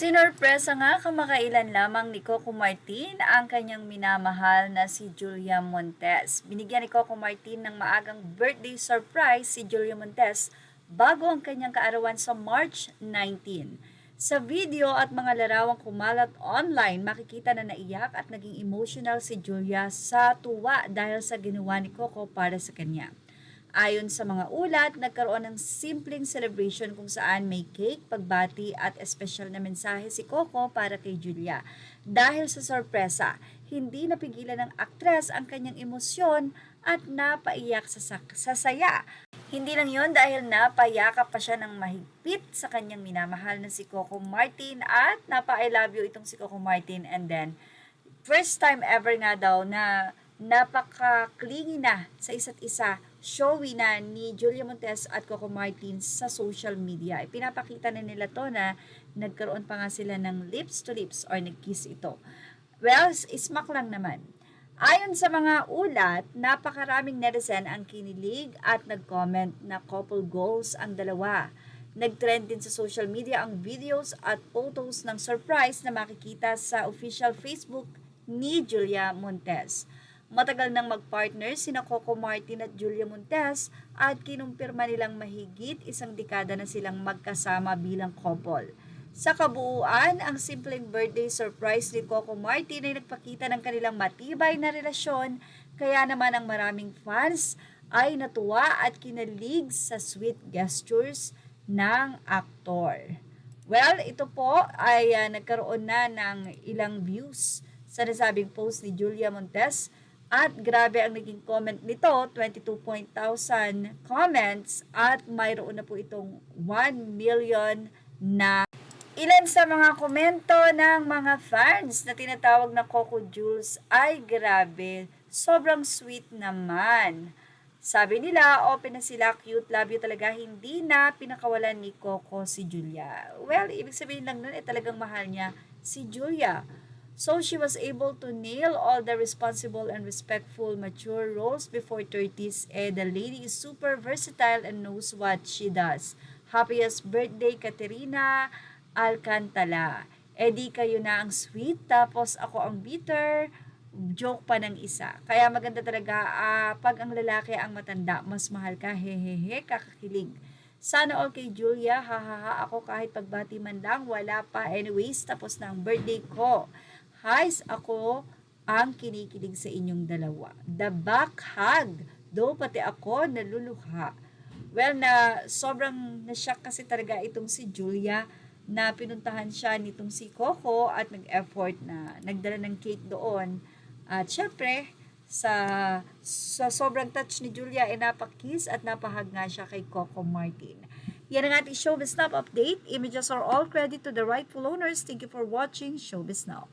Sinorpresa nga kamakailan lamang ni Coco Martin ang kanyang minamahal na si Julia Montes. Binigyan ni Coco Martin ng maagang birthday surprise si Julia Montes bago ang kanyang kaarawan sa March 19. Sa video at mga larawang kumalat online, makikita na naiyak at naging emotional si Julia sa tuwa dahil sa ginawa ni Coco para sa kanya. Ayon sa mga ulat, nagkaroon ng simpleng celebration kung saan may cake, pagbati at espesyal na mensahe si Coco para kay Julia. Dahil sa sorpresa, hindi napigilan ng aktres ang kanyang emosyon at napaiyak sa saya. Hindi lang yon dahil napayakap pa siya ng mahigpit sa kanyang minamahal na si Coco Martin at napa-I love you itong si Coco Martin, and then first time ever nga daw na napaka-clingy na sa isa't isa, showy na ni Julia Montes at Coco Martin sa social media. Ipinapakita na nila to na nagkaroon pa nga sila ng lips to lips or nag-kiss ito. Well, ismak lang naman. Ayon sa mga ulat, napakaraming netizen ang kinilig at nag-comment na couple goals ang dalawa. Nag-trend din sa social media ang videos at photos ng surprise na makikita sa official Facebook ni Julia Montes. Matagal nang mag-partner sina Coco Martin at Julia Montes at kinumpirma nilang mahigit isang dekada na silang magkasama bilang couple. Sa kabuuan, ang simpleng birthday surprise ni Coco Martin ay nagpakita ng kanilang matibay na relasyon, kaya naman ang maraming fans ay natuwa at kinalig sa sweet gestures ng aktor. Well, ito po ay nagkaroon na ng ilang views sa nasabing post ni Julia Montes. At grabe ang naging comment nito, 22,000 comments at mayroon na po itong 1 million na ilan sa mga komento ng mga fans na tinatawag na Coco Jules ay grabe, sobrang sweet naman. Sabi nila, open na sila, cute, love you talaga, hindi na pinakawalan ni Coco si Julia. Well, ibig sabihin lang nun, talagang mahal niya si Julia. So she was able to nail all the responsible and respectful mature roles before 30s. The lady is super versatile and knows what she does. Happiest birthday, Katerina Alcantala. Di kayo na ang sweet, tapos ako ang bitter. Joke pa ng isa. Kaya maganda talaga pag ang lalaki ang matanda, mas mahal ka, hehehe, kakakilig. Sana all kay Julia, hahaha, ako kahit pagbati man lang, wala pa. Anyways, tapos na ang birthday ko. Guys, ako ang kinikilig sa inyong dalawa. The back hug. Do pati ako naluluha. Well, sobrang na-shock kasi talaga itong si Julia na pinuntahan siya nitong si Coco at nag-effort na nagdala ng cake doon. At syempre, sa sobrang touch ni Julia ay napakiss at napahag nga siya kay Coco Martin. Yan ang ating Showbiz Now update. Images are all credit to the rightful owners. Thank you for watching Showbiz Now.